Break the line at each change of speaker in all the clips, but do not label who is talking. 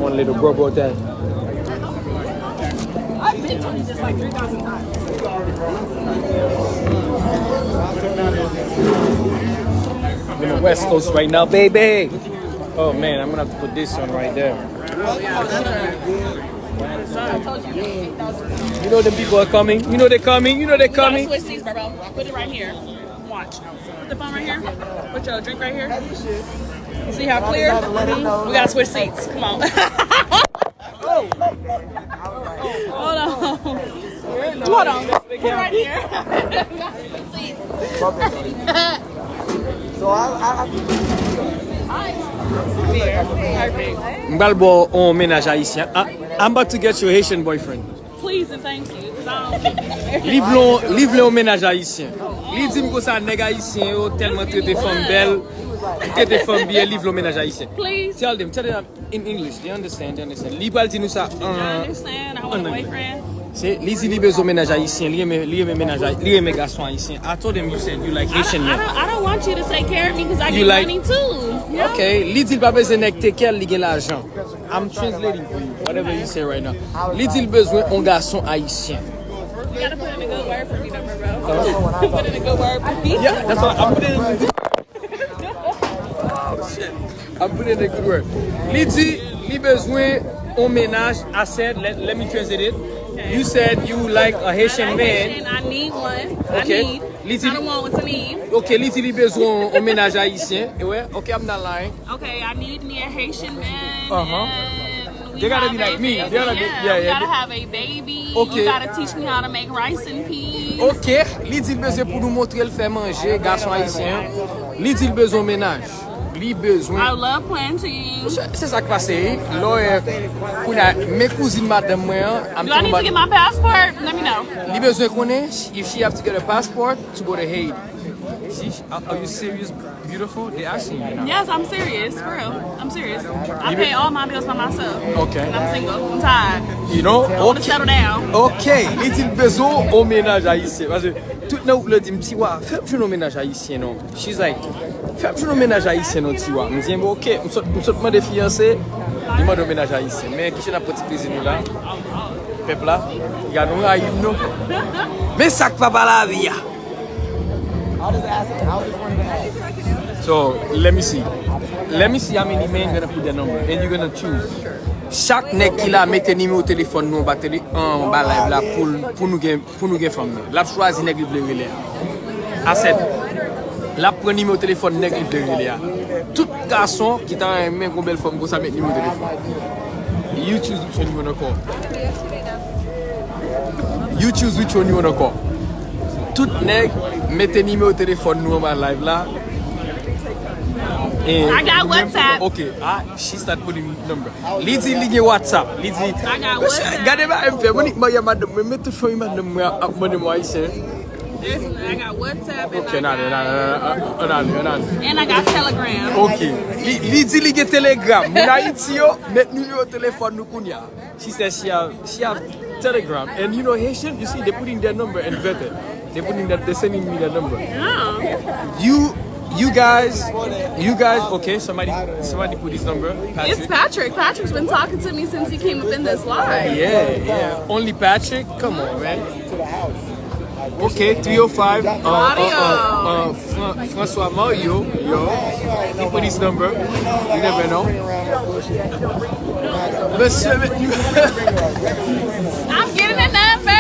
one little bubble there.
I've been to you just like 3,000 times.
I'm in the West Coast right now, baby. Oh man, I'm gonna have to put this on right there. You know the people are coming. You know they're coming. You know they're coming.
Switch seats, bro. Put it right here. Watch. Put the phone right here. Put your drink right here. You see how clear? We gotta switch seats. Come on. Hold on. Hold on. Put it right here. We gotta switch seats.
So I
Mbalbo on menaj haïtien. I'm about to get your Haitian boyfriend.
Please and thank you. Because
Livre au menaj haïtien. Li dit me ça nèg haïtien yo tellement traité femme belle, traité femme bien, livre au menaj haïtien.
Please.
Tell them in English. They understand. Li bal di nou ça.
I understand. I want a boyfriend.
C'est li dit li besoin menaj haïtien, li aime menaj haïtien, li aime garçon haïtien. I told them you said you like Haitian men.
I don't want you to take care of me because I get money too. Yeah?
Okay, li dit pas besoin nèg take care, li gen l'argent. I'm translating for you, whatever you say right now. Li dit besoin un garçon haïtien.
You gotta put in a good word for me, though, bro. Put in a good word for me.
Yeah, that's what I'm putting in a good I'm putting in a good word. Li dit li besoin un ménage. I said, let me translate it. Okay. You said you like a Haitian man.
I need one.
Okay.
I don't want what's a need.
Okay, li dit li besoin un ménage haïtien. Ouais, okay, I'm not lying.
Okay, I need me a Haitian man.
Uh-huh. They gotta be like me.
They gotta have a baby.
Okay.
You gotta teach me how to make rice and peas.
Ok, li dit besoin pour nous montrer le faire manger, garçon haïtien. Li dit besoin ménage. Li besoin.
I love planting.
C'est ça qui passe. Là, mes cousines madame moi.
Do I need to get my passport? Let me know.
Li besoin connaître if she have to get a passport to go to Haiti. See, are you serious? Beautiful? They asking you now.
Yes, I'm serious. For real. I'm serious. I pay all my bills by myself.
Okay.
And I'm single. I'm tired.
You know?
I want to settle down.
Ok, li dit besoin au ménage haïtien. Parce que tout le monde dit, Tiwa, fais-tu un ménage haïtien, non? She's like, fais-tu un ménage haïtien, non, Tiwa? Je dis, ok, je suis demandé fiancé, il m'a donné un ménage haïtien. Mais qui est la petite cuisine là? Peuple là, il y a nous haïm, non? Mais ça ne va pas la vie. So, let me see. Let me see how many men gonna put their number. And you're gonna choose. Chaque nèg qui la mette numéro téléphone nous ba live là pour nous gen femme. La choisi nèg li vle relé. A 7. La prend numéro téléphone nèg li vle relé. Tout garçon qui t'a même une belle femme pour ça mettre numéro téléphone. You choose which one you wanna call. You choose which one you wanna call. Tout nèg mette numéro téléphone nous ba live là.
I got WhatsApp.
Okay, she start putting number. Lizzie ligue WhatsApp. Lizzie.
I got WhatsApp.
Regardez ma MP. Moi madame, me mette feuille madame moi haïtien.
I got WhatsApp.
Okay,
and I got Telegram.
Okay. Lizzie ligue Telegram. Mon Haiti yo met numéro téléphone nous kunya. She says she have Telegram, and you know Haitian, you see they putting their number and vetted. They're sending me their number.
Oh.
You guys, okay, somebody put his number. Patrick.
It's Patrick. Patrick's been talking to me since he came up in this live.
Yeah. Only Patrick? Come on, man. Okay, 305. François Mario. He put his number. You never know.
I'm getting a number.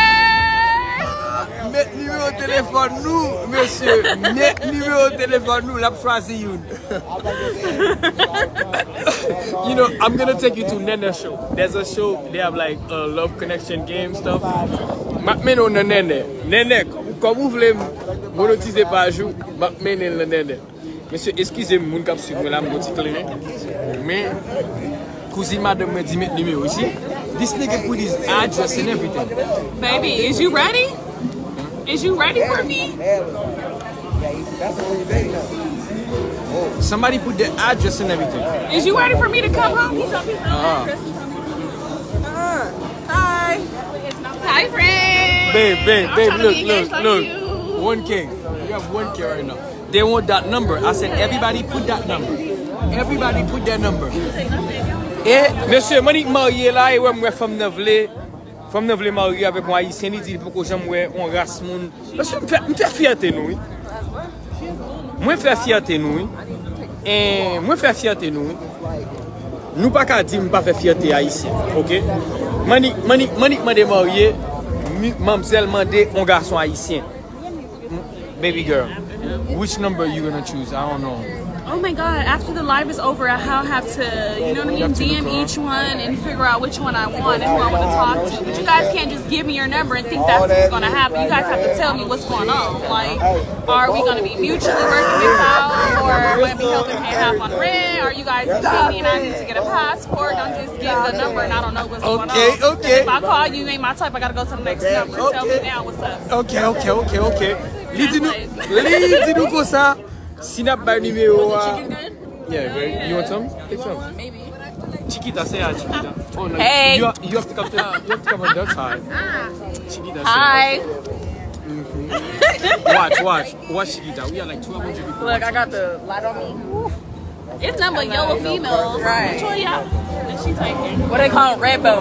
Mettre numéro de téléphone nous, monsieur. Mettre numéro de téléphone nous, la choisi une. You know, I'm gonna take you to Nene show. There's a show, they have like a love connection game stuff. Mais non, Nene. Nene, comme vous voulez monétiser par jour, mais le Nene. Monsieur, excusez-moi, mon cap sur moi là, mon petit client. Mais, cousine madame me dit mettre numéro ici. This nigga put his address and everything.
Baby, is you ready? Is you ready for me?
Somebody put their address and everything.
Is you ready for me to come home? He's up his address. Hi. Hi, friend.
Babe, look. 1K. You have 1K right now. They want that number. I said, everybody put that number. Everybody put their number. Et, monsieur, moi, je suis marié là, et ouais, moi, femme ne voulait marier avec un haïtien, il dit pour que j'aime on race moun. Monsieur, me fait fierté nous. Moi faire fierté nous. Et moi faire fierté nous. Nous pas qu'à dire pas faire fierté haïtien, OK? Mani m'a marié, mademoiselle mandé un garçon haïtien. Baby girl, which number you gonna choose? I don't know.
Oh my God, after the live is over, I'll have to, you know what I mean, DM each one and figure out which one I want and who I want to talk to. But you guys can't just give me your number and think that's what's going to happen. You guys have to tell me what's going on. Like, are we going to be mutually working this out, or will I be helping pay half on rent? Are you guys dating? I need to get a passport. Don't just give the number and I don't know what's going on.
Okay.
If I call you, you ain't my type, I got to go to the next number. Tell me now what's up.
Okay. Dis nous comme ça. Si n'a pas numéro. Yeah, right. You want some? Take some.
Maybe.
Chiquita, say hi, Chiquita. Oh no.
Hey.
You have to come on that side. Chiquita,
Hi.
Watch Chiquita. We are like 1,200 people.
Look, I got the light on me.
It's nothing but yellow females.
Right.
Which one y'all? That she taking?
What they call rainbow.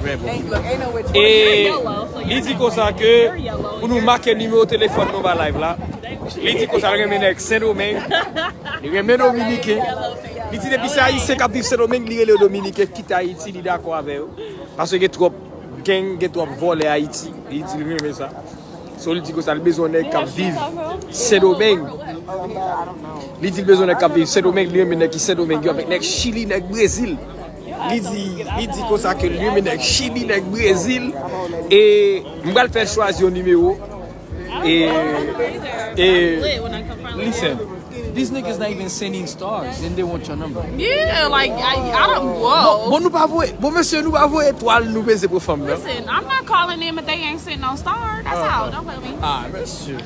Look, ain't no which one.
Et il dit comme ça que pour nous marquer le numéro de téléphone nous va live là. Il dit comme ça que avec Saint-Domingue, il remet Dominicain. Il dit depuis ça haïtien qui vivent Saint-Domingue, il est Dominicain qui Haïti, il est d'accord avec eux parce que trop gang trop voler Haïti, il dit il remet ça. So il dit que ça le besoin de qui vivent Saint-Domingue. Il dit besoin de qui vivent Saint-Domingue, il remet qui Saint-Domingue avec nek Chili, nek Brésil. Il dit comme ça que lui mène Chili, avec Brésil et je vais faire choisir un numéro et listen, these niggas not even sending stars and they want your number.
Yeah, like I don't. Whoa.
Bon nous pas voir, bon monsieur nous pas voir étoile nous baiser pour femme là.
Listen, I'm not calling them if they ain't sitting on star. That's how. Don't play with me.
Ah monsieur.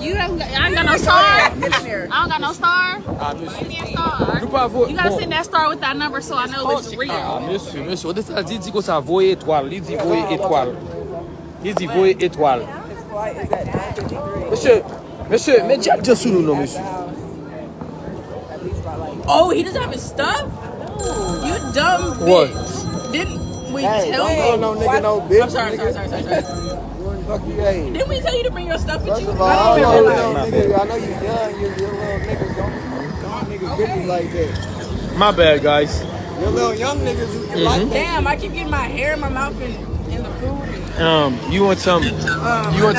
You ain't got, I ain't got no star. I don't got no star.
Ah
Give me a star.
nous pas voir.
You gotta send that star with that number so I know it's real.
Ah monsieur, il dit que ça voyer étoile, il dit voyer étoile. Il dit voyer étoile. Monsieur, mais déjà sous nous non monsieur.
Oh, he doesn't have his stuff? You dumb bitch.
What?
Didn't we tell you?
No nigga, no bitch.
I'm sorry.
Fuck you, hey.
Didn't we tell you to bring your stuff with
First
you?
of all, I know nigga, I know you young, you little niggas don't niggas get me like that.
My bad guys.
You little young niggas who like that.
Damn, I keep getting my hair in my mouth and the food.
You want some Dior.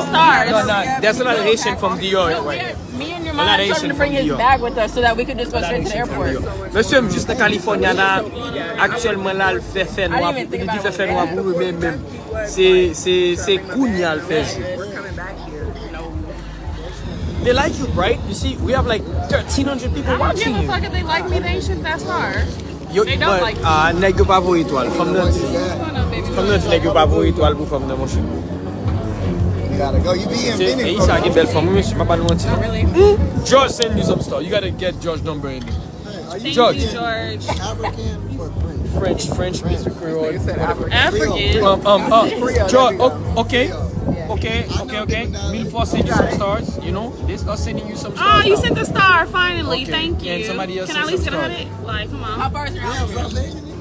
stars.
No, that's not a Haitian from Dior. Right?
Me and your
Well,
mom
that
told him to
Haitian
bring
from
his
Dior.
bag with us so that we could just go straight to the airport.
Monsieur, juste en Californie, actuellement là, le fait noir, il dit fait noir pour lui-même. C'est Kounia le fait jouer. They like you, right? You see, we have like 1,300 people
I don't
watching
give a
you.
fuck if they like me. They ain't shit that star.
They
don't like you.
Nèg yo pas vos étoiles. Femme nan
What's going on, baby?
Femme nan nèg yo pas vos étoiles pour femme nan mon chien.
You gotta go. You be in
Et
business.
il s'est une belle femme, monsieur, pas nous mentir.
Really?
George send you some stuff. You gotta get George's number in there.
Thank
George.
you, George.
African or French?
French, speaks Creole.
African.
George, okay. 1004 send you some stars, you know? They start sending you some
Oh,
stars.
you sent the star finally.
Okay.
Thank you.
And somebody else
Can I at
sent
least get
some
100? Like, come
How
on.
far is your house?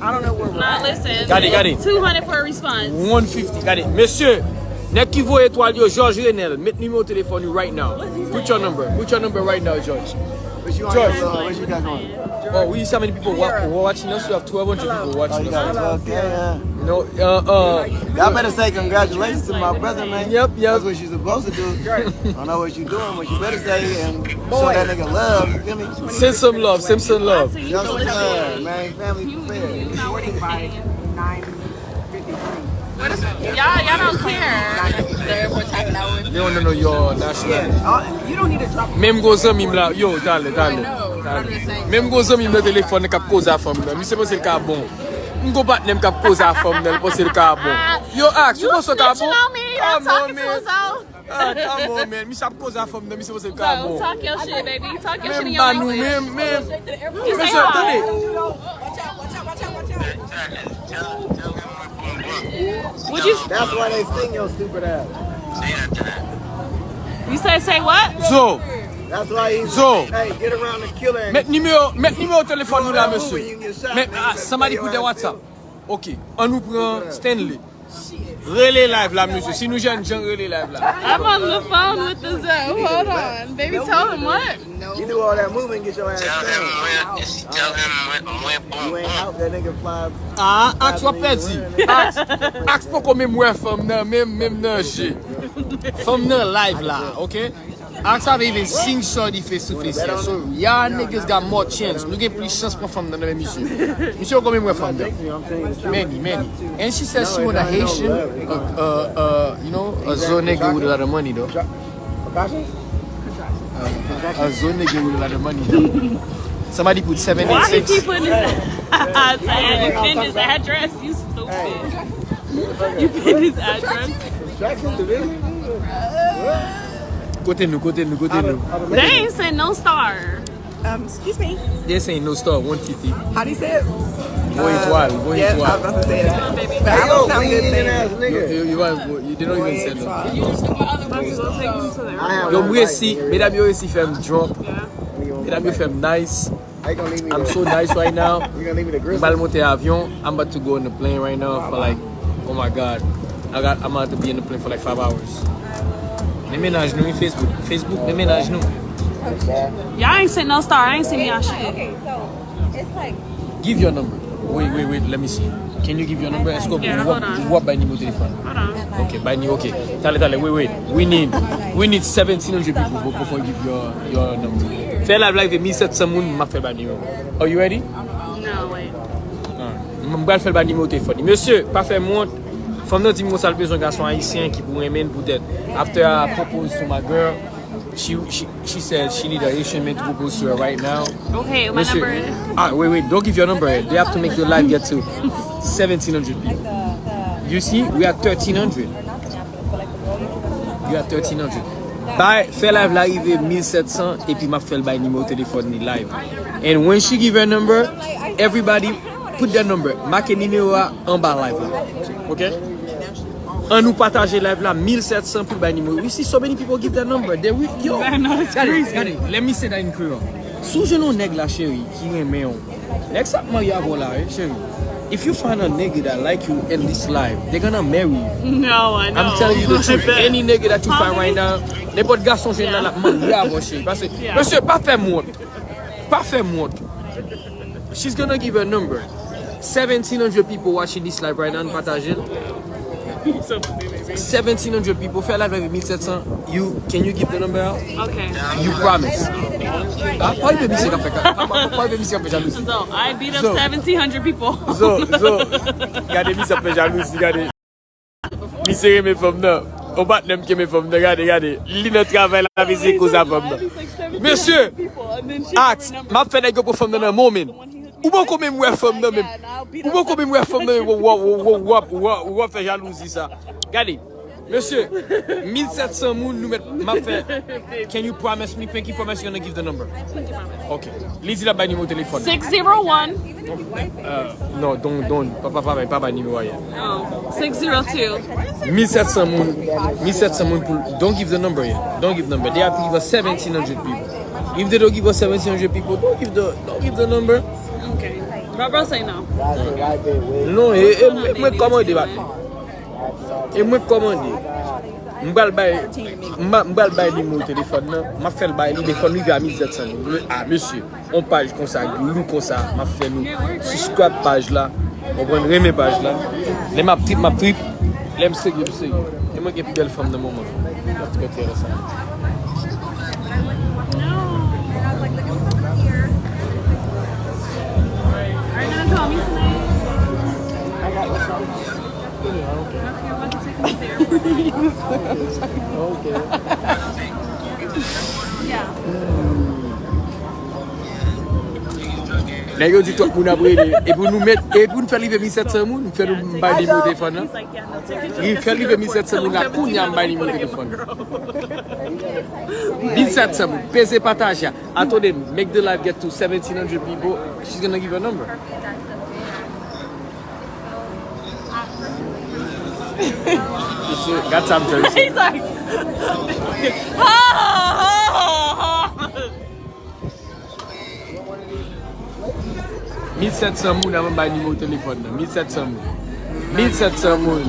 I don't know where we're
Nah,
at.
listen.
Got it.
200 for a response.
150, got it. Monsieur, nek ki vo étoile yo, George Renel, met numéro téléphone you right now. Put your number right now, George.
What you on
George.
what you got going?
Oh, we see how many people watching us. We have 1,200 people watching us.
Yeah.
You know,
Y'all better say congratulations to my brother, man.
Yep.
That's what you're supposed to do. I don't know what you're doing, but you better say and show that nigga love. You feel me?
Send some love.
So you
Show
know
some
what
love, man. Family affair.
You not what Y'all don't care.
The airport's half an hour.
They want to know your national.
You don't need to drop.
Même go zami la, yo, dale.
I'm just saying.
Même go zami la téléphone kap cause a femme là. Mi se pense le ka bon. M'go partner kap cause a femme là, pense le ka bon. Yo ask, you pense ka bon?
Snitching on me. I'm talking to us all.
Come on, man. Mi sap cause a femme là, mi se pense le ka
So,
bon.
talk your shit, baby. Talk your shit in
Même
your
banou,
language.
même.
You say
Monsieur,
hi.
attendez.
Would you?
That's why they sting your stupid ass.
You say what?
So,
That's why he's
So,
hey, get around the killer. And
Met numéro téléphone nous là, monsieur. Mais somebody put the WhatsApp. Ok, on nous prend Stanley. Relais live là, monsieur. Si nous jeunes gens relais live là.
I'm on the phone with the Zoe. Hold on. Baby, tell him what?
you do all that moving, get your ass
Tell
down.
him
You ain't out, that nigga fly.
Ah, axe wap pedi. Axe pou kon mèm wè fèm nan, mèm nan jè. Fèm nan live là, ok? Axe have even sing shorty face to face here. So y'all niggas got more chance. Nou gen plus chance pou fèm nan mè monsieur. Monsieur kon mèm wè fèm nan. Many. And she said she want a Haitian, you know, a zone nigga with a lot of money though. A zone nigga with a lot of money though. Somebody put
Why he
786.
keep putting his you pinned his address? You stupid. You pinned his address.
Côté nous.
They ain't sent no star.
Excuse me.
They saying no star, 150.
How do you say it?
Bon étoile.
Yeah, I was about to say that.
Baby.
But I don't sound good
Ass
saying
nigga.
You didn't even send them.
About to go take him to the
Yo, moi aussi, mesdames, yo aussi fait me drunk.
Yeah.
Mesdames, yo fait me nice.
How you gonna leave me?
I'm so nice right now.
You gonna leave me the
I'm
grizzly?
about to monter avion. I'm about to go on the plane right now for like, oh my God. I'm about to be in the plane for like 5 hours. Les ménages nous, Facebook, les ménages nous.
Y'all ain't sent no star. I ain't seen y'all shit.
Okay, so it's like
Give your number. Wait, let me see. Can you give your number? Est-ce que
Yeah, hold on.
what by numéro téléphone?
Hold on.
Okay, by new, okay. Tale, wait. We need 1,700 people before you give your number. Fais la live 1,700 moun, m'a fait by numéro. Are you ready?
No, wait.
Je vais faire le numéro de téléphone. Monsieur, pas faire montre. Femme nan di moi ça besoin garçon haïtien qui pourrait aimer peut-être. After I propose to my girl, she said she need a Haitian man to propose to her right now.
Okay, my number is.
Wait, don't give your number. They have to make your live get to 1,700 people. You see, we are 1,300. You are 1,300. Bah, fait live l'arrivée 1,700 et puis m'a fait le numéro de téléphone ni live. And when she give her number, everybody put their number. Marque numéro en bas live là. Okay? On nous partage live là 1,700 pour le numéro. We see so many people give their number. They will, yo.
I know, it's crazy.
Got it. Let me say that in Creole. Sous je non nèg la chérie qui aime on. Next time you have là, chérie. If you find a nigga that like you in this life, they're gonna marry you.
No, I know.
I'm telling you the truth. Any nigga that you find right now, n'importe garçon jeune là la marier chérie. Parce que monsieur pas faire montre. She's gonna give her number. 1,700 people watching this live right now, partaging. 1,700 people, fais live avec 1,700. Can you give the number out?
Okay.
You promise. Ah, pas une musique après. Pas une musique après jalousie.
So, I beat up
So-
1,700 people.
So, regardez, mi s'appelle jalousie, regardez. Mi serré mes femmes là. On bat même que mes femmes là, regardez. Li notre travail la visite cause à femme là. Monsieur, axe, m'a fait des gars pour femme dans un moment. Ou bon comme moi femme là même. Ou bon comme moi femme là, ou fait jalousie ça. Regardez. Monsieur, 1,700 moun nous mettre m'a fait. Can you promise me, Pinky promise you're gonna give the number? Okay. Lisez la numéro de téléphone.
601.
Non, don't, pas numéro yet.
Oh, 602.
1,700 moun pour, don't give the number yet. Don't give the number. They have to give us 1,700 people. If they don't give us 1,700 people, don't give the number.
Okay. Barbara say no.
Non, et moi commander maintenant. Et moi commander. M'bal bay numéro de téléphone là, m'a fait le bail téléphone lui à 1,700. Ah monsieur, on page comme ça, nous comme ça, m'a fait nous subscribe page là, on prend mes page là. Les ma trip, les me sérieux. Et moi qui est plus belle femme de moment. C'est intéressant.
Are you gonna call me tonight? Okay, I'm about to take him to the airport.
Okay.
Yeah.
Là yo dit tout moun après et pour nous mettre et pour nous faire livrer 1,700 moun, nous faire nous bail numéro de téléphone là.
He's like, yeah, no, take it.
Il fait livrer 1,700 moun là, kounya bail numéro de téléphone. 1,700 moun, PC partage. Attendez, make the live get to 1,700 people. She's gonna give her number. Got some jersey.
He's like, ha ha ha ha.
1700 moun avant bay numéro téléphone. 1700 moun. 1700 moun.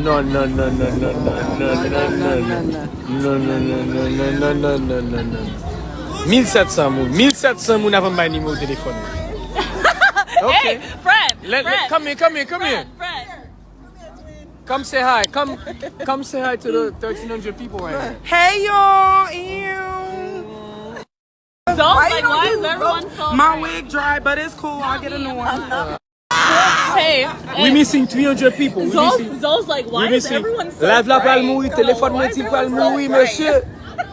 Non. Non. 1700 moun. 1700 moun avant bay numéro téléphone. Okay.
Hey, friend.
Come here.
Friend.
Come say hi. Come say hi to the 1,300 people right here.
Hey y'all,
So, like, why is everyone so
my wig dry, but it's cool. I'll get a new one.
Hey,
We missing 300 people.
Zo's like, why is everyone so
Live la pral
bright?
mouri, téléphone mwen ti pral mouri, monsieur.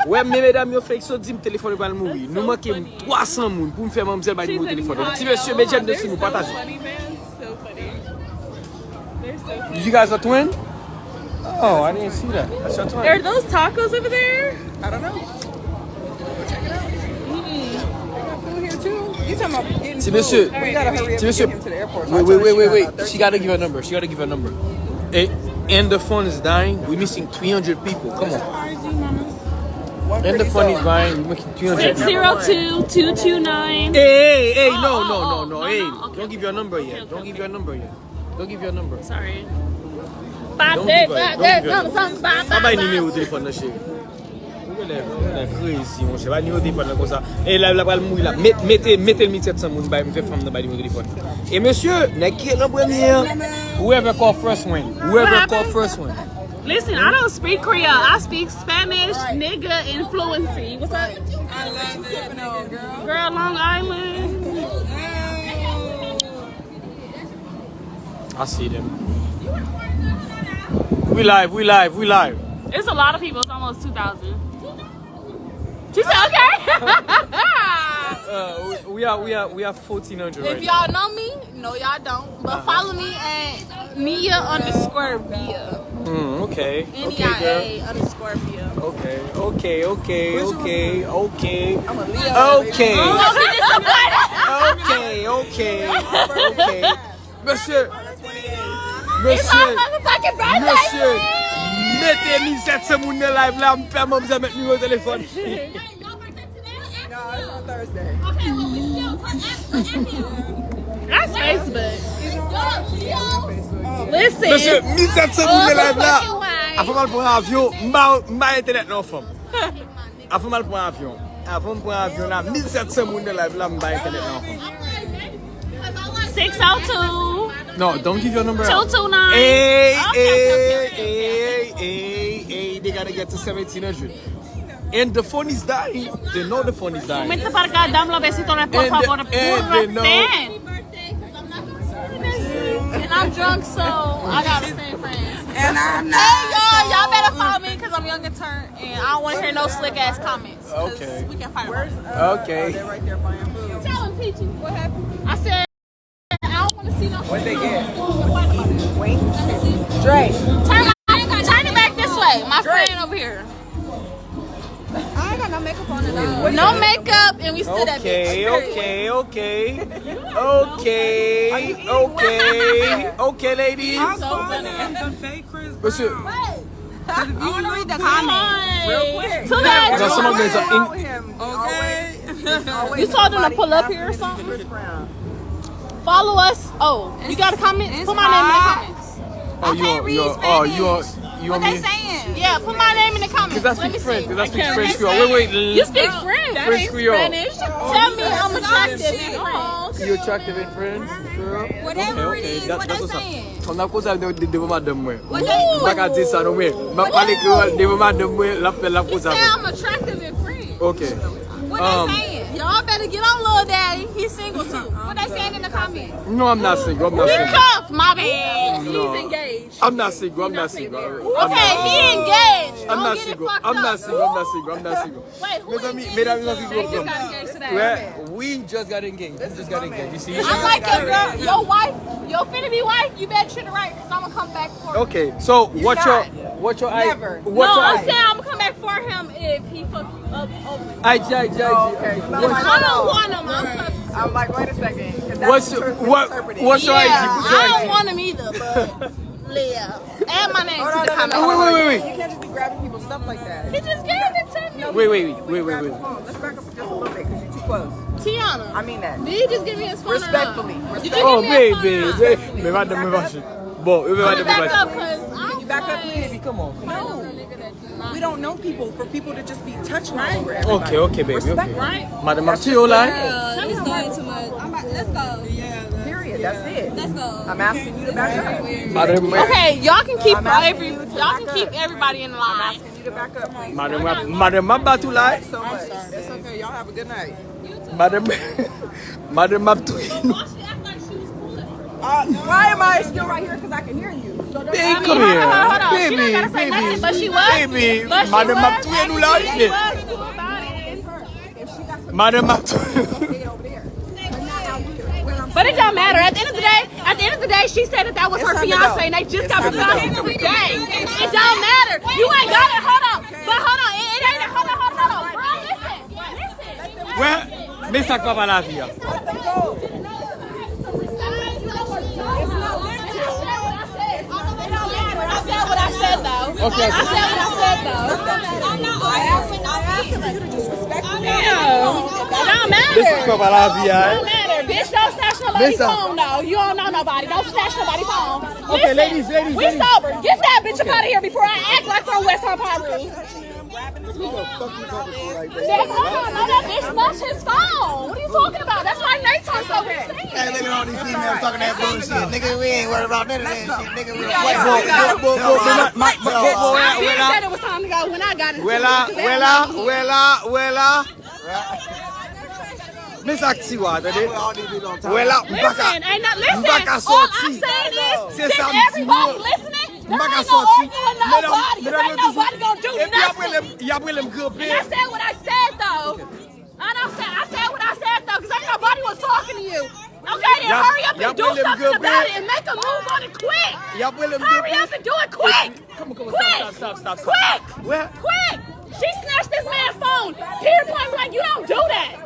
Ouais, mesdames, yo flex so di téléphone pral mouri. Nou manke 300 moun pour me faire mamzelle ba numéro téléphone. Ti monsieur, mais j'aime dessus nous partager.
Funny, man. So funny. They're so funny.
You guys are twin? Oh, I didn't see that. That's your twin.
Are those tacos over there?
I don't know. Food here too. You talking about getting
Ti
food?
monsieur.
We gotta hurry up
Ti
and
monsieur.
get him to the airport.
Wait. She gotta give her number. And the phone is dying. We're missing 300 people. Come on. And the phone is dying. We're missing 300 people.
602-229.
Hey,
Oh,
no.
no,
Hey,
okay.
don't give your number yet.
Okay,
Don't
okay.
give your number yet. Don't give your number.
Sorry.
Don't give her. Pas numéro de téléphone là chérie. Crazy, mon cher. Pas numéro de téléphone là comme ça. Et là va le mourir là. Mettez le 1700 moun ba me fait femme dans ba numéro de téléphone. Et monsieur, n'a qui est la première? Whoever call first win. Whoever call first win.
Listen, I don't speak Creole. I speak Spanish, nigga, and fluency. What's up?
I love it, no, girl.
Girl, Long Island.
I see them. We live.
It's a lot of people. It's almost 2,000. She said, okay.
We are 1,400 right
If y'all know me, no y'all don't. But follow me at Nia_Via.
Okay.
Nia _Via.
Okay.
I'm a Leo.
Okay. Monsieur,
Motherfucking birthday.
mettez 1700 moun dans live là, me faire mon mettre numéro de téléphone.
No, it's on Thursday.
That's Facebook. Listen.
Monsieur, 1700 moun dans live là.
fucking way.
Avant mal pour un avion, m'a internet non femme. Avant mal pour un avion. Avant pour un avion là, 1700 moun dans live là, m'a internet non femme.
602.
No, don't give your number out.
229.
Hey,
Okay.
they gotta get to 1,700. And the phone is dying. They know the phone is dying.
Vente para acá, dame los besitos, por favor.
they know.
And I'm drunk, so I gotta stay friends.
And I'm not.
Hey y'all better follow me because I'm young and turned, and I don't want to hear no slick ass comments. 'Cause
Okay.
We can fight.
Okay.
They're right there buying food.
Tell him, Peachy, what happened? I said I don't want to see no.
What'd they get?
Wait.
Dre.
Turn it back this way. My friend over here.
I ain't got no makeup on it.
No makeup, and we stood at
Okay, ladies.
So funny.
The fake Chris Brown.
Monsieur,
I want to read the comments real quick.
Too bad.
Now, some of them are
Wrong with him. Always.
You told them to pull up here or something?
Chris Brown.
Follow us. Oh, you got a comment? Put my name in the comments.
you want me?
saying? Yeah, put my name in the comments.
Because I
Let me
speak French.
see.
Because I speak French Creole. Wait.
You speak French. That
French
ain't
Creole.
Spanish.
Tell me I'm attractive in French.
You attractive in French? Girl?
Whatever it is, what
That's
they
what's up.
saying.
On a causé devant madame moi. Pas qu'à dire ça non mais. M'a parlé que devant madame moi la cause
Say
avec.
I'm attractive in French.
Okay.
What they saying? Y'all better get on Lil Daddy. He's single too. What they saying in the comments?
No, I'm not single.
He cuffed, my bad.
No.
He's engaged.
I'm not single.
Okay, he engaged.
I'm
Don't
not
get
single.
it fucked
I'm
up.
not single.
Wait, who engaged?
Mesdames,
They just got engaged today.
we just got engaged. You see?
I like your girl, your wife, your finna be wife. You better treat her right, cause I'm gonna come back for him.
Okay, so what's your
Never.
what's
No,
your
I'm
ID?
saying I'm gonna come back for him if he fuck up over me.
IG.
Okay.
I don't want him. I'm cuffed.
I'm like, wait a second. 'Cause
What's
that's
your,
interpreted.
what's your
Yeah,
IG? What's your
I don't
IG?
want him either, but Leah. Add my name
Hold
to
on,
the
no,
comment.
no, no.
Wait.
You can't just be grabbing people's stuff like that.
He just gave it to me.
Wait.
Grab his phone. Let's back up just a little bit because you're too close.
Tiana.
I mean that.
Did he just give me his phone?
Respectfully.
Oh, baby. Mais madame, me vache. Bon, madame, me
Back up,
vache.
cause
Can you back up, please?
Come on.
We don't know people for people to just be touching all over everybody.
Okay, baby,
Respect,
okay.
right?
Madame, I'm too like.
It's doing too much. Let's go.
Period. That's it.
Let's go.
I'm asking you to back up.
Madame,
okay, y'all can keep
I'm asking you to
y'all
back
can
up.
keep everybody in
I'm
line.
asking you to back up, please.
madame, I'm about to lie.
So much. It's okay. Y'all have a good night.
Madame, I'm too.
Why am I still right here? Because I can hear you. So don't
Hey, come here.
Hold on.
Baby,
She don't gotta say
baby.
nothing, but she was.
Baby,
But she
madame,
was
I'm too
acting-
like
she
it.
was cool about it.
Madame, I'm too.
But it don't matter. At the end of the day, she said that was her
time to
fiance,
go.
and they just
It's
got
time to
married
go.
today. It don't matter. You ain't got it. Hold on. But hold on. It ain't. Hold on. Bro, listen.
Ouais, mais ça va pas la vie.
I said what I said though.
Okay.
I said what I said though. It don't matter.
Mais ça va pas la vie,
It
hein.
don't matter. Bitch, don't snatch nobody's
Listen.
phone though. You don't know nobody. Don't snatch nobody's phone.
Okay,
Listen,
ladies.
We sober. Get that bitch up out of here before I act like from West Peru. Yeah, hold on. No, that bitch snatched his phone. What are you talking about? That's why Nate's on so
Hey, look at all these females talking that bullshit. Nigga, we ain't worried about none of that shit. Nigga, we
I did said it was time to go when I got it.
Wela. Mais ça qui va, attendez. Wela,
Listen, ain't not listen.
Mbaka
All
sorti.
I'm saying is,
C'est
since
samedi
everybody
mois.
listening, there
Mbaka
ain't no
sorti.
arguing nobody. There ain't nobody gonna do
Et puis après,
nothing.
il y a après le groupe.
And I said what I said though. I said what I said though, because ain't nobody was talking to you. Okay, then
Y'a-
hurry up
y'a
and do
pris le
something
groupe.
about it and make a move on it quick.
Y'a après le
Hurry
groupe.
up and do it quick.
Come on,
Quick.
stop.
Quick.
Where?
Quick. She snatched this man's phone. Period, point blank. You don't do that.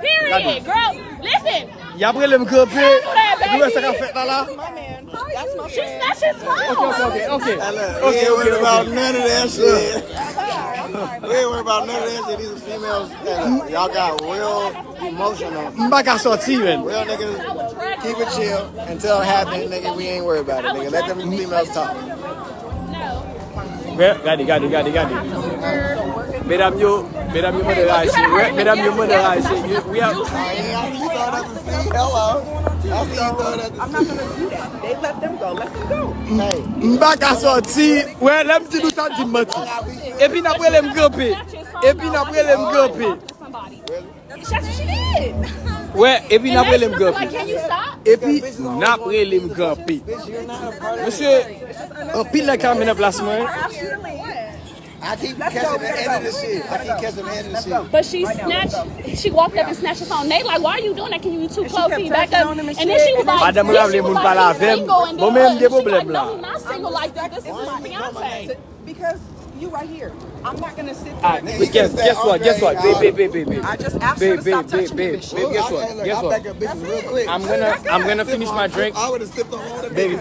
Period, girl. Listen.
Il y a après le groupe.
baby.
Nous, ça qu'a fait là.
She snatched his phone.
Okay.
We ain't worried about none of that shit. We ain't worried about none of that shit. These are females. Y'all got real emotional.
Mbaka sorti, man.
Real niggas, keep it chill until it happens, nigga. We ain't worried about it, nigga. Let them females talk.
Regardez. Mesdames, yo, modérage. Mesdames, yo, modérage. We have...
Hello.
I'm not gonna do that. They let them go. Let them go.
Hey.
Mbaka sorti. Ouais, l'aime dit nous ça dit menti. Et puis n'après l'aime grimper. Et puis n'après l'aime grimper.
That's what she did.
Ouais, et puis n'après l'aime
Like,
grimper.
can you stop?
Et puis n'après l'aime grimper. Monsieur, un pile la caméra placement.
I keep catching the end of this shit.
But she walked up and snatched her phone. Nate, like, why are you doing that? Can you too close? Can you back up? And then she was like,
Madame,
then she
vous
was
voulez pas la
like, he's
faire.
single. And then
Moi-même, des
she was like,
problèmes
no,
là.
he's not single like that. This is his fiance.
Because you right here. I'm not gonna sit there.
Ah, but guess what? Baby.
I just asked her to stop touching me.
Babe, guess what? I'm gonna finish my drink.
I would have sipped on all the
Baby.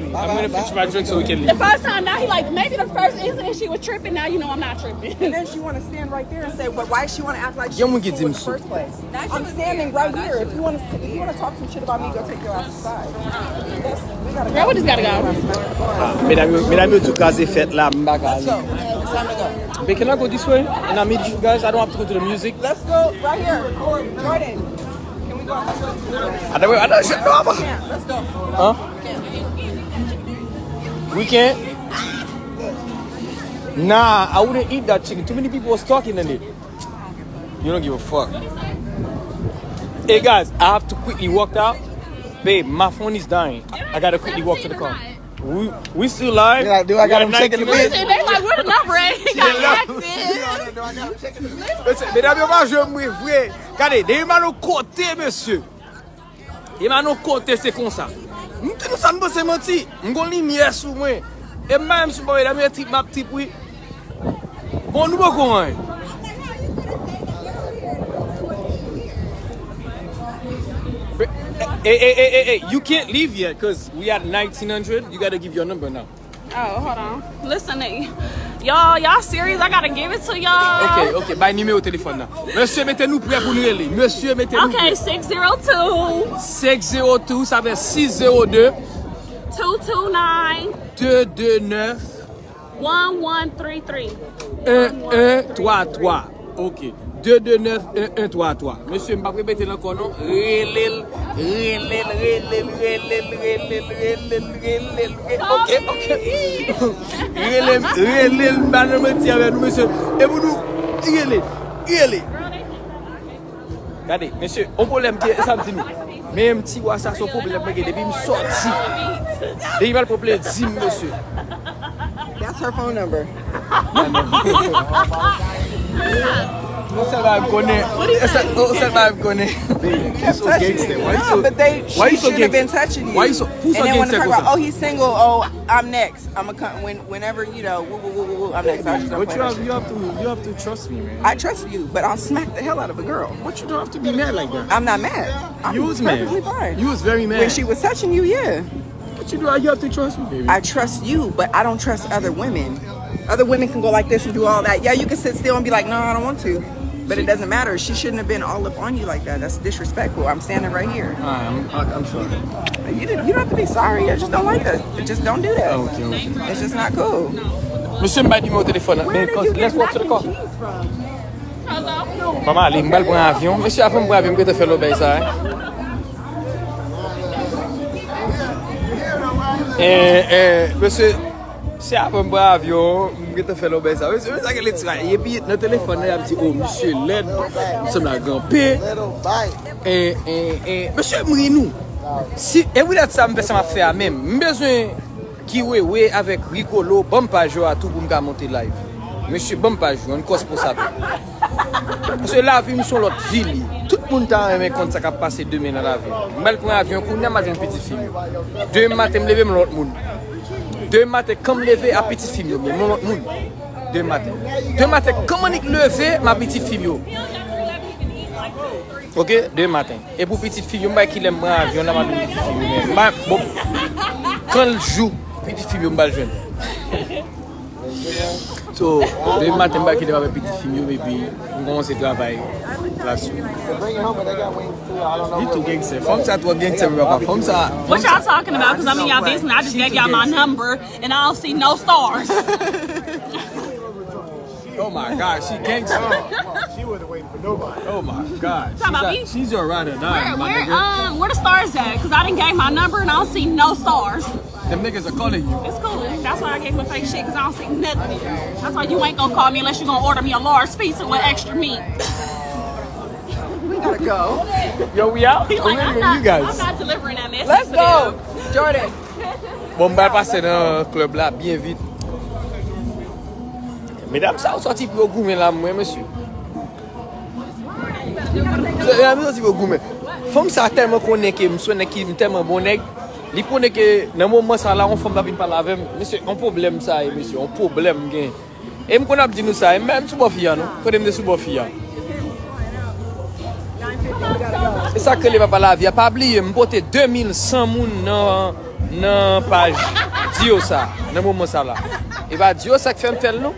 I'm gonna finish my drink so we can
The
leave.
first time, now he like, maybe the first incident she was tripping. Now you know I'm not tripping.
And then she want to stand right there and say, well, why does she want to act like she
Yo,
was
we
cool
get
in the
him
first place? I'm standing right here. If you want to talk some shit about me, go take your ass aside. We gotta
Girl, we just gotta go.
Mesdames, tout cas, c'est fait là.
Let's go. It's time to go.
But can I go this way? And I meet you guys? I don't have to go to the music.
Let's go right here. Jordan, can we go?
I don't shit no more.
Yeah, let's go.
Huh? We can't? Nah, I wouldn't eat that chicken. Too many people was talking in it. You don't give a fuck. Hey guys, I have to quickly walk out. Babe, my phone is dying. I gotta quickly walk to the car. We still live.
Do I got them chicken
Listen, they like, where the number at? He got active.
Mesdames, yo, je me vrai. Regardez, il m'a nous côté, monsieur. Il m'a nous côté, c'est comme ça. Nous ça ne peut menti. M'gon lumière sur moi. Et même si moi, mesdames, type ma type oui. Bon, nous pas comment. Hey, you can't leave yet because we at 1900. You gotta give your number now.
Oh, hold on. Listen, Y'all serious? I gotta give it to y'all.
Ok, bye numéro téléphone là. Monsieur, mettez-nous prêt pour nous aller. Monsieur, mettez-nous
Okay,
prêt.
602
602, ça fait 602
229
229
1133.
1133. Ok. 229 1133. Monsieur, je ne vais pas répéter encore non. Relel. Ok. Relel, madame, avec nous, monsieur. Et vous nous, relel. Regardez, monsieur, on problème qui est ça me dit nous. Mais un petit ou ça son problème depuis me sorti. Il va le problème dit monsieur.
That's her phone number.
On sait pas connaît. On sait pas connaît.
Kept touching you. No, but she shouldn't have been touching you.
Why you so? Who's so
and then when
gangster?
they talk about, oh, he's single. Oh, I'm next. I'm gonna come whenever you know. Woo, I'm next. I just don't
But
play that shit.
you have to trust me, man.
I trust you, but I'll smack the hell out of a girl.
But you don't have to be mad like that.
I'm not mad. I'm
You was
perfectly
mad.
fine.
You was very mad.
When she was touching you, yeah.
But you have to trust me, baby.
I trust you, but I don't trust other women. Other women can go like this and do all that. Yeah, you can sit still and be like, no, I don't want to. But it doesn't matter. She shouldn't have been all up on you like that. That's disrespectful. I'm standing right here.
I'm sorry.
You don't have to be sorry. I just don't like that. Just don't do that.
Okay.
It's just not cool.
Monsieur m'a dit mon téléphone.
Where did you
Let's
get
walk to the car.
mac and cheese from?
Maman, allez, je vais prendre un avion. Monsieur, avant de prendre un avion, je vais te faire l'obéir ça. Monsieur, si avant de prendre un avion, je vais te faire l'obéir ça. Monsieur, ça qu'elle est tirée. Et puis, notre téléphone, il a dit, oh, monsieur, l'aide, nous sommes la grand-père. Monsieur, mourir-nous. Si, et vous êtes ça, ça m'a fait à même. J'ai besoin qui ouais avec Ricolo, bon page à tout pour me monter live. Monsieur, bon page, on cause pour ça. Parce que la vie, nous sommes l'autre ville. Tout le monde a un compte ça qui a passé demain dans la vie. Je vais prendre un avion, je vais une petite fille. Demain matin, je me lever, l'autre monde. Demain matin, quand je me lever, à petite fille, l'autre monde. Demain matin, comment je me lever, ma petite fille. Ok, demain matin. Et pour petite fille, je vais qu'il aime un avion, je vais petite fille. Quand elle joue, petite fille, je vais jeune. So, demain matin, je vais avec petite fille, et puis on commence à travailler là-dessus. You too gangster. From ça, toi gangster, papa. From ça.
What y'all talking about? Because I'm in y'all business. I just gave y'all my number and I don't see no stars.
Oh my God, she gangster.
She wasn't waiting for nobody.
Oh my God.
Talking about me?
She's your ride or die, my nigga.
Where the stars at? Because I didn't gave my number and I don't see no stars.
Them niggas are calling you.
It's cool. That's why I gave my fake shit because I don't see nothing. That's why you ain't gonna call me unless you're gonna order me a large pizza with extra meat.
We gotta go.
Yo, we out?
He's like, I'm
You guys.
not delivering that message.
Let's
to
go,
them.
Jordan.
Bon, on va passer dans le club là, bien vite. Mesdames, ça a sorti pour gourmet là, moi, monsieur. Ça a sorti pour gourmet. Femme ça tellement connaît que monsieur n'est qui tellement bon nèg. Il connaît que dans moment ça là on femme pas venir parler avec monsieur, un problème ça monsieur, un problème gain. Et me connait dit nous ça, même sous fille non. Quand me sous fille. C'est ça que les papa la vie a pas oublié, me porter 2100 moun dans page Dio ça, dans moment ça là. Et bah Dio ça qui fait me faire non.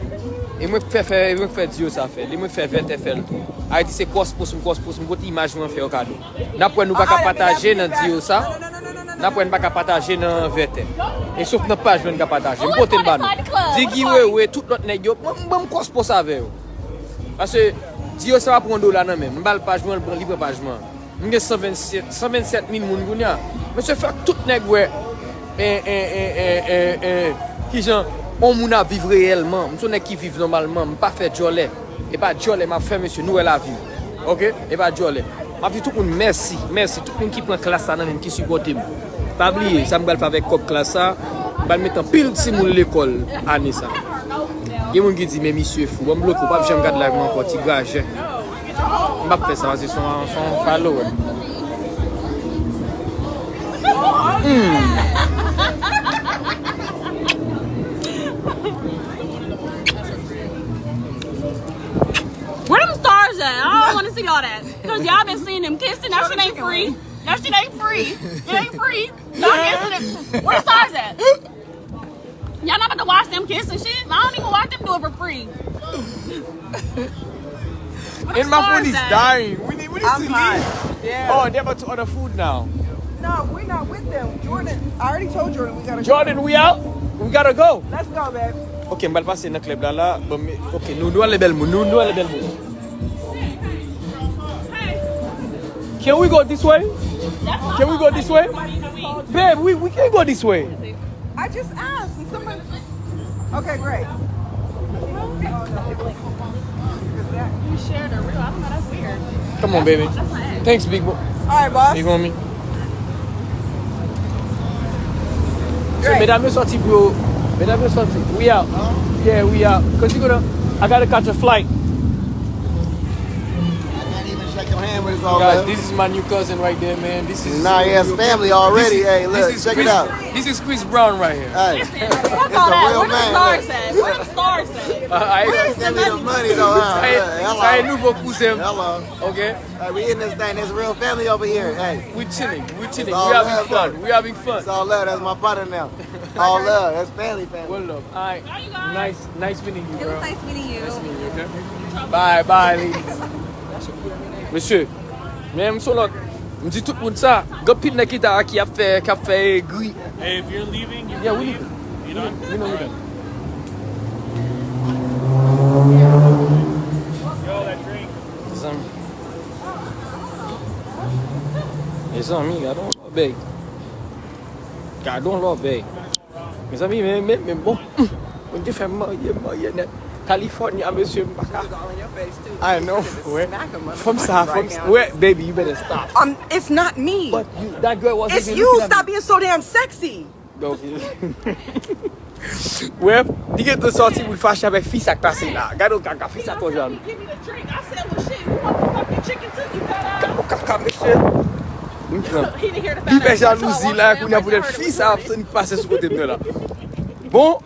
Et moi faire Dio ça fait. Il me fait 20 faire tout. Haïti c'est cos pour côté image moi faire cadeau. N'après nous pas partager dans Dio ça. N'après pas partager dans VT. Et sauf dans page nous pas partager. Me porter le ban. Dis qui ouais tout l'autre nèg yo, moi cos pour ça avec. Parce que Dio ça va prendre dollar nan même. M'bal page moi prend libre page moi. M'gè 127 000 moun gounya. Monsieur fait tout nèg ouais qui gens on moun a vivre réellement. Monsieur nèg qui vivent normalement, pas faire jolé. Et pas jolé m'a fait monsieur nous la vie. OK? Et pas jolé. M'a dit tout le monde merci tout le monde qui prend classe ça même qui supporte moi. Pas oublier ça m'bal faire avec cop classe ça, m'bal mettre en pile si moun l'école année ça. Il y a moun qui dit mais monsieur fou, bon bloqué pas jamais garder live encore petit gage. On va faire ça, c'est son follower.
Where them stars at? I don't want to see all that. Because y'all been seeing them kissing. That shit ain't free. That shit ain't free. It ain't free. Y'all kissing it. Where the stars at? Y'all not about to watch them kiss and shit? I don't even watch them do it for free.
And my phone is dying. We need to leave.
Yeah.
Oh, they're about to order food now.
No, we're not with them. Jordan, I already told Jordan we gotta
Jordan,
go.
we out? We gotta go.
Let's go, babe.
Ok, on va passer dans le club là. Ok, nous allons belle moun. Nous allons belle moun. Can we go this way? Can we go this way? Babe, we can go this way.
I just asked and somebody. Okay, great.
You shared a real. I don't know. That's weird.
Come on, baby. Thanks, big boy.
All right, boss.
You on me? So,
Great.
mesdames, sorti, bro. Mesdames, sorti. We out. Yeah, we out. Cause I gotta catch a flight.
Shake your hand when it's all
Guys,
up.
this is my new cousin right there, man. This is
Nah, he has family already. Hey, look,
this is
check
Chris,
it out.
This is Chris Brown right here.
Hey,
Fuck
it's
all
a
that.
real
Where the
man.
stars
Look.
at? Where the stars at?
Send me the money though. Huh?
Ça est nouveau cousin.
Hello.
Okay?
Hey, we in this thing. There's a real family over here. Hey,
We're chilling. We
all
having
love,
fun.
though.
We having fun.
it's all love. That's my partner now. All love. That's family.
Well, love. All right. Nice meeting you,
It
bro.
was nice meeting you.
Nice meeting you, okay? Bye, ladies. Monsieur, même sur l'autre, me dit tout le monde ça. Gopit n'a qui a fait gris.
Hey, if you're leaving, you
Yeah,
can
we
leave. You done?
We know.
Yo, that drink.
Mes amis, gardons leur bail. Gardons leur bail. Mes amis, mais bon, on dit fait marier net. Californie, monsieur Mbaka. I know. Ouais. From ça, ouais, baby, you better stop.
It's not me.
But that girl wasn't
It's
even
you.
looking at
Stop
me.
being so damn sexy.
Ouais, il est sorti pour fâcher avec fils à passer là. Regarde au caca, fils à ton jeune.
Give me the drink. I said, well, shit, you want the fucking chicken too? You got
Au caca, monsieur.
He didn't hear the
Il
fact
fait jalousie là, qu'on a pour le fils à passer sur côté de nous là. Bon,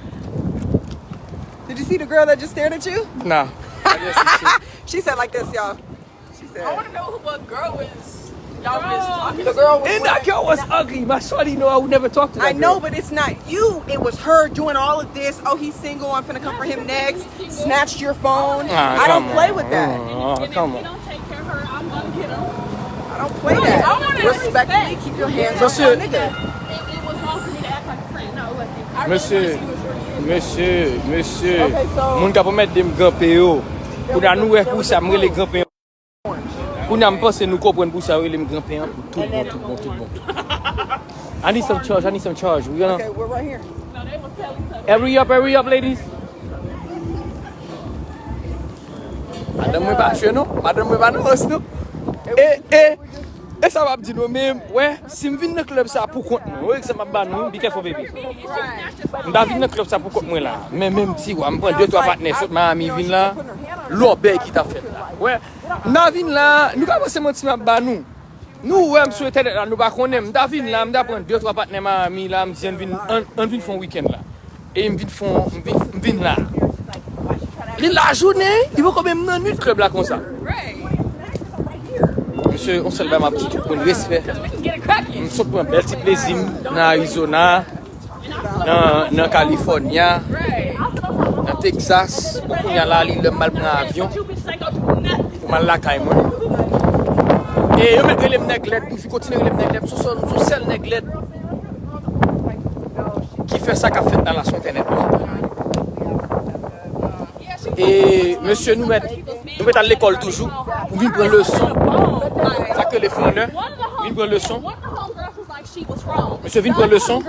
Did you see the girl that just stared at you?
nah.
She said like this, y'all. She said.
I want to know what girl is y'all was talking
The girl was
And that girl was ugly. My shorty know I would never talk to that
I know,
girl.
but it's not you. It was her doing all of this. Oh, he's single. I'm finna come for him next. Snatched your phone. I don't play with that.
Oh, come
If you
on.
don't take care of her, I'm gonna get him.
I don't play
I
that.
wanna
Respectfully,
respect.
keep your hands
That's
off my
it.
nigga.
It was wrong for me to act like a friend. No, it wasn't. I really
Monsieur,
wanna see what you're
monsieur.
Okay, so-
Moun ka pou mette dem grampe yo. Pou da nou pou sa mre le grampe yo. Pou na m'pense nou kompren pou sa le grampe yo. Tout bon. I need some charge. We gonna
Okay, we're right here.
No, they will tell each other.
hurry up, ladies. Madame mwen pa chwe nou? Madame mwen pa nou os nou? E sa va di nou men, ouais, si m vin nan club sa pou kont nou, ouais, se m ba nou, be careful baby. M da vin nan club sa pou kont mwen la, men même si wa, m pren 2-3 partenaires, sot ma ami vin la, lò bè ki ta fet la. Ouais, nan vin la, nou ka se monti m ba nou. Nou, ouais, m souwete la, nou ba konnen, m da vin la, m da pren 2-3 partenaires ma ami la, m di an vin fon weekend la. E m vin la. Li la journée, il va quand même nan nuit club la kon sa. Monsieur, on se lève ma petite pour le respect. On saute pour un bel petit plaisir dans Arizona, dans Californie, dans Texas. Pour y aller, le mal prend avion. Pour mal la caille. Et je mets les néglettes, je continue les néglettes. Ce sont celles néglettes qui fait ça qu'a fait dans la son internet. Et monsieur, nous mettons à l'école toujours pour venir prendre le son. Ça que les font là, viens prendre le son. Monsieur, viens prendre le son.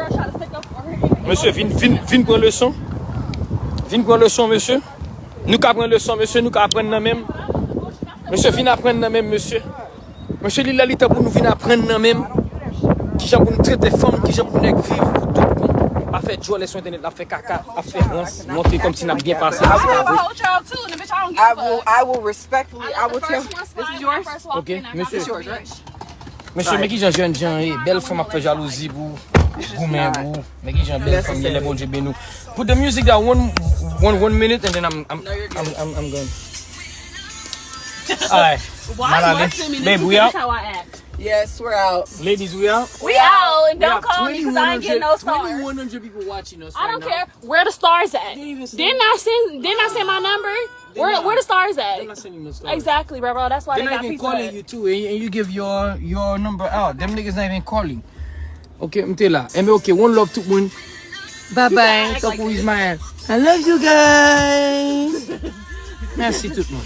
Monsieur, viens prendre le son. Viens prendre le son, monsieur. Nous qu'à prendre le son, monsieur, nous qu'à apprendre même. Monsieur, viens apprendre même, monsieur. Monsieur, il a l'état pour nous venir apprendre même. Qui j'aime pour nous traiter femmes, qui j'aime pour nous vivre pour tout bon. A fait jouer les sur internet, a fait caca, a fait rince, monter comme si n'a bien passé.
I hold y'all too, and the bitch, I don't give a fuck.
I will respectfully. I will tell.
This is yours?
Okay, monsieur.
It's yours, right?
Monsieur, mais qui j'en jeune gens, belle femme a fait jalousie pour vous-même, vous. Mais qui j'en belle femme, les bon Dieu bénou. Put the music down one minute and then I'm gone. Alright,
Why you watching me? This
babe,
is
we out.
how I act.
Yes, we're out.
Ladies, we out.
We out, and
We
don't
have
call me because I ain't getting no stars.
2,100 people watching us.
I don't care. Where the stars at? Didn't I send my number? Where the stars at?
They're not sending no stars.
Exactly, bro. That's why
They're
they
not
got
even
pizza.
calling you too, and you give your number out. Them niggas not even calling. Okay, m'tela. Okay, one love to one. Bye bye. Couple is mine. I love you guys. Merci tout le monde.